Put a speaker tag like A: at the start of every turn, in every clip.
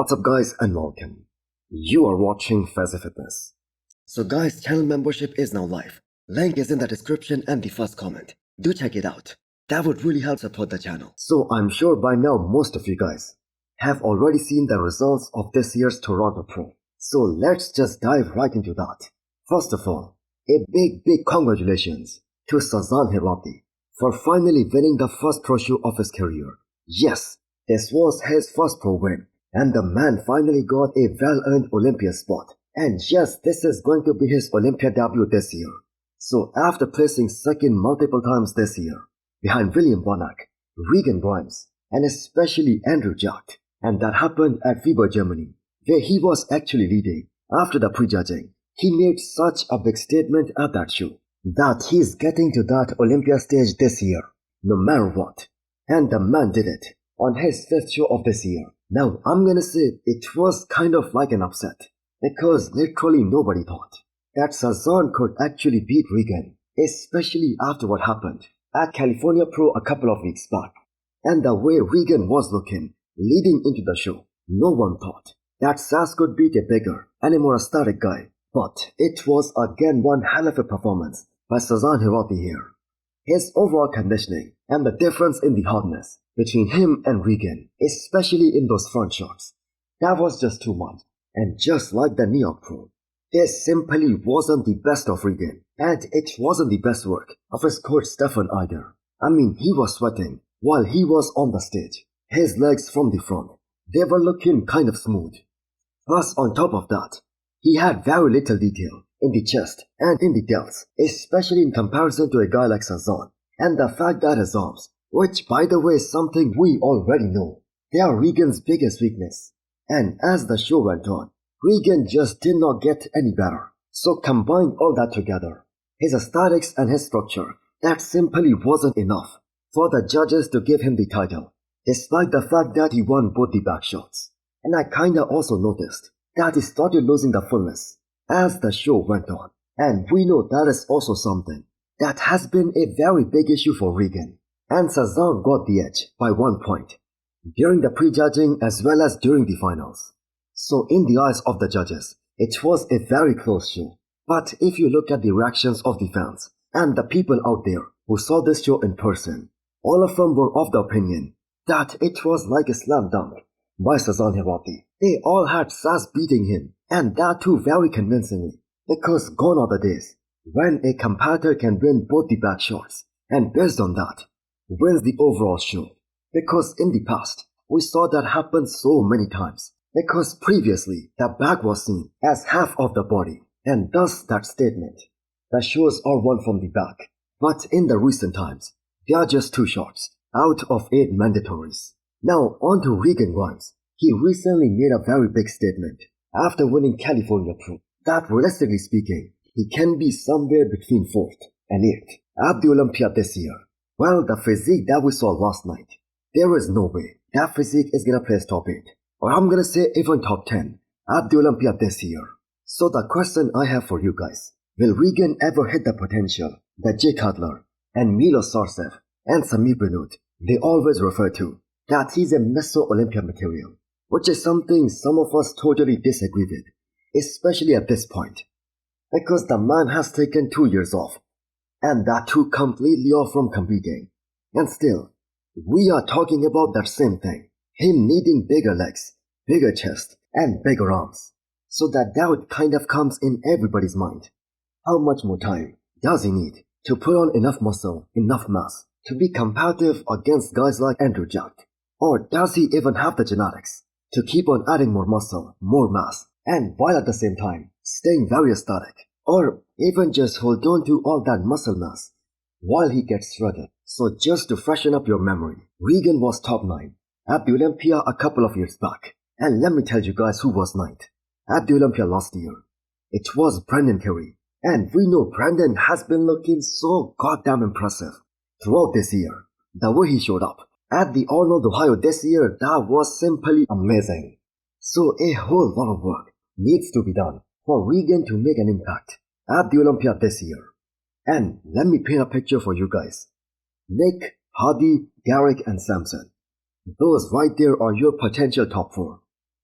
A: What's up guys and welcome. You are watching Fazi Fitness. So guys, channel membership is now live. Link is in the description and the first comment. Do check it out. That would really help support the channel. So I'm sure by now most of you guys have already seen the results of this year's Toronto Pro. So let's just dive right into that. First of all, a big congratulations to Sazan Hiroati for finally winning the first pro show of his career. Yes, this was his first pro win. And the man finally got a well-earned Olympia spot. And yes, this is going to be his Olympia debut this year. So after placing second multiple times this year, behind William Bonac, Regan Grimes, and especially Andrew Jack, and that happened at FIBA Germany, where he was actually leading. After the prejudging, he made such a big statement at that show, that he's getting to that Olympia stage this year, no matter what. And the man did it, on his fifth show of this year. Now, I'm gonna say it was kind of like an upset, because literally nobody thought that Sazan could actually beat Regan, especially after what happened at California Pro a couple of weeks back. And the way Regan was looking leading into the show, no one thought that Saz could beat a bigger and a more aesthetic guy. But it was again one hell of a performance by Sazan Hiroati here. His overall conditioning and the difference in the hardness between him and Regan, especially in those front shots, that was just too much. And just like the New York Pro, this simply wasn't the best of Regan, and it wasn't the best work of his coach Stefan either. I mean, he was sweating while he was on the stage. His legs from the front, they were looking kind of smooth. Plus, on top of that, he had very little detail in the chest and in the delts, especially in comparison to a guy like Sazan. And the fact that his arms, which by the way is something we already know, they are Regan's biggest weakness. And as the show went on, Regan just did not get any better. So combine all that together, his aesthetics and his structure, that simply wasn't enough for the judges to give him the title, despite the fact that he won both the back shots. And I kinda also noticed that he started losing the fullness as the show went on. And we know that is also something that has been a very big issue for Regan. And Sazan got the edge by 1 point during the prejudging as well as during the finals. So in the eyes of the judges, it was a very close show. But if you look at the reactions of the fans and the people out there who saw this show in person, all of them were of the opinion that it was like a slam dunk by Sazan Hiroati. They all had Saz beating him, and that too very convincingly, because gone are the days when a competitor can win both the back shots and based on that, wins the overall show. Because in the past, we saw that happen so many times. Because previously, the back was seen as half of the body, and thus that statement, the shows are won from the back. But in the recent times, they are just 2 shots out of 8 mandatories. Now on to Regan Grimes. He recently made a very big statement after winning California Pro, that realistically speaking, he can be somewhere between 4th and 8th at the Olympia this year. Well, the physique that we saw last night, there is no way that physique is gonna place top 8, or I'm gonna say even top 10 at the Olympia this year. So the question I have for you guys, will Regan ever hit the potential that Jake Cutler and Milos Sarcev and Samir Benut, they always refer to, that he's a Mr. Olympia material, which is something some of us totally disagree with, especially at this point, because the man has taken 2 years off, and that too completely off from competing. And still, we are talking about that same thing, him needing bigger legs, bigger chest, and bigger arms. So that doubt kind of comes in everybody's mind. How much more time does he need to put on enough muscle, enough mass, to be competitive against guys like Andrew Jack? Or does he even have the genetics to keep on adding more muscle, more mass, and while at the same time staying very aesthetic? Or even just hold on to all that muscle mass while he gets shredded. So just to freshen up your memory, Regan was top 9 at the Olympia a couple of years back. And let me tell you guys who was 9th at the Olympia last year. It was Brendan Curry. And we know Brendan has been looking so goddamn impressive throughout this year. The way he showed up at the Arnold, Ohio this year, that was simply amazing. So a whole lot of work needs to be done for Regan to make an impact at the Olympia this year. And let me paint a picture for you guys. Nick, Hardy, Garrick and Samson. Those right there are your potential top 4.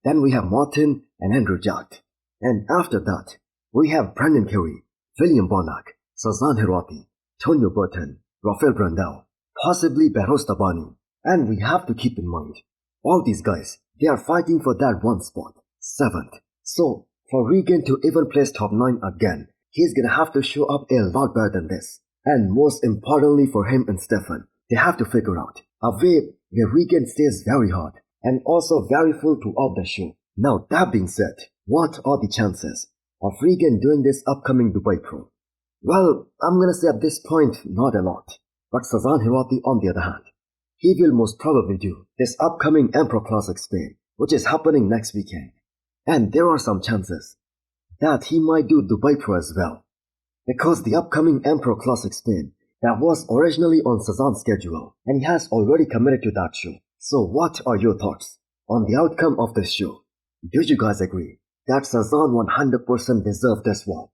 A: Then we have Martin and Andrew Jack. And after that, we have Brandon Curry, William Bonac, Sazan Hiroati, Tonio Burton, Rafael Brandel, possibly Beros Tabani. And we have to keep in mind, all these guys, they are fighting for that one spot, 7th. So, for Regan to even place top 9 again, he's gonna have to show up a lot better than this. And most importantly for him and Stefan, they have to figure out a way where Regan stays very hard and also very full throughout the show. Now that being said, what are the chances of Regan doing this upcoming Dubai Pro? Well, I'm gonna say at this point, not a lot. But Sazan Hiroati on the other hand, he will most probably do this upcoming Emperor Classic Spain, which is happening next weekend. And there are some chances that he might do Dubai Pro as well. Because the upcoming Emperor Classic Spain, that was originally on Sazan's schedule, and he has already committed to that show. So what are your thoughts on the outcome of this show? Do you guys agree that Sazan 100% deserved this one?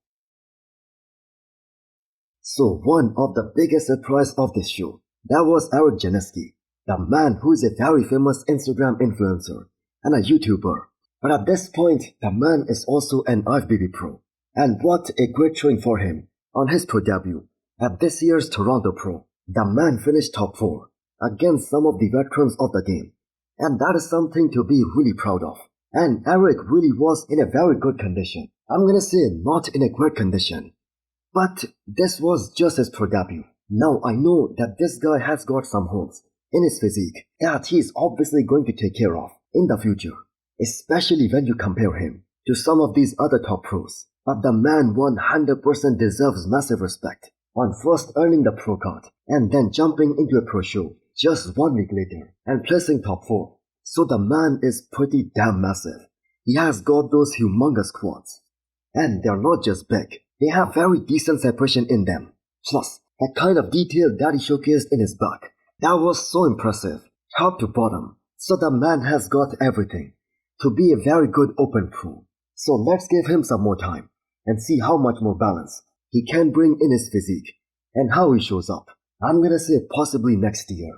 A: So one of the biggest surprise of this show, that was our Janicki, the man who is a very famous Instagram influencer and a YouTuber. But at this point, the man is also an IFBB Pro. And what a great showing for him on his pro debut at this year's Toronto Pro. The man finished top 4 against some of the veterans of the game. And that is something to be really proud of. And Eric really was in a very good condition. I'm gonna say not in a great condition. But this was just his pro debut. Now I know that this guy has got some holes in his physique that he is obviously going to take care of in the future. Especially when you compare him to some of these other top pros. But the man 100% deserves massive respect on first earning the pro card and then jumping into a pro show just 1 week later and placing top 4. So the man is pretty damn massive. He has got those humongous quads. And they're not just big, they have very decent separation in them. Plus, that kind of detail that he showcased in his back, that was so impressive, top to bottom. So the man has got everything to be a very good open pro. So let's give him some more time and see how much more balance he can bring in his physique and how he shows up. I'm gonna say possibly next year.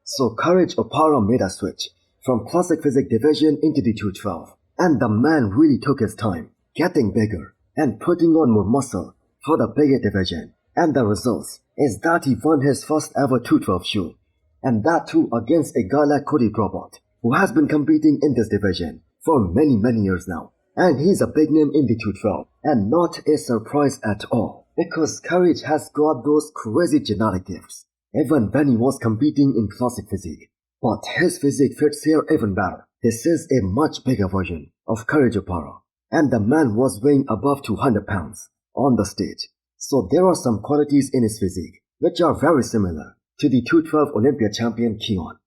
A: So Courage Opara made a switch from Classic Physique division into the 212. And the man really took his time, getting bigger and putting on more muscle for the bigger division. And the results is that he won his first ever 212 show. And that too against a guy like Cody Probot, who has been competing in this division for many years now. And he's a big name in the 212 and not a surprise at all because Courage has got those crazy genetic gifts even when he was competing in Classic Physique. But his physique fits here even better. This is a much bigger version of Courage Opara, and the man was weighing above 200 pounds on the stage. So there are some qualities in his physique which are very similar to the 212 Olympia champion Keon.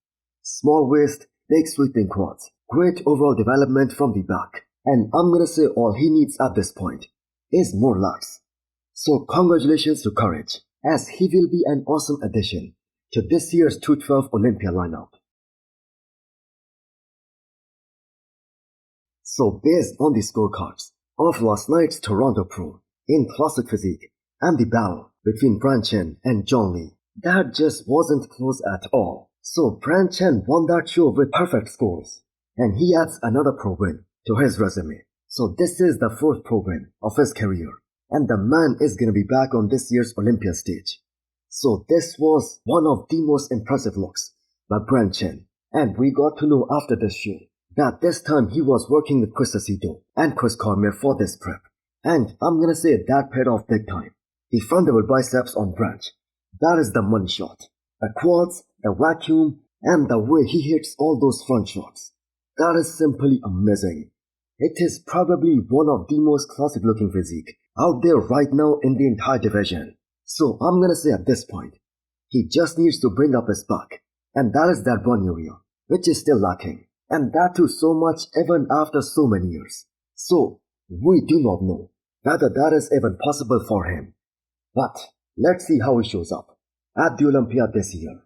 A: Small waist, big sweeping quads, great overall development from the back, and I'm gonna say all he needs at this point is more legs. So congratulations to Courage, as he will be an awesome addition to this year's 212 Olympia lineup. So based on the scorecards of last night's Toronto Pro in Classic Physique and the battle between Brian Chen and John Lee, that just wasn't close at all. So Brian Chen won that show with perfect scores, and he adds another pro win to his resume. So this is the 4th pro win of his career, and the man is gonna be back on this year's Olympia stage. So this was one of the most impressive looks by Brian Chen, and we got to know after this show that this time he was working with Chris Aceto and Chris Cormier for this prep. And I'm gonna say that paid off big time. The front double biceps on Branch, that is the money shot. The quads, the vacuum, and the way he hits all those front shots, that is simply amazing. It is probably one of the most classic looking physique out there right now in the entire division. So I'm gonna say at this point, he just needs to bring up his back, and that is that one area which is still lacking. And that too so much even after so many years. So, we do not know whether that is even possible for him. But, let's see how he shows up at the Olympia this year.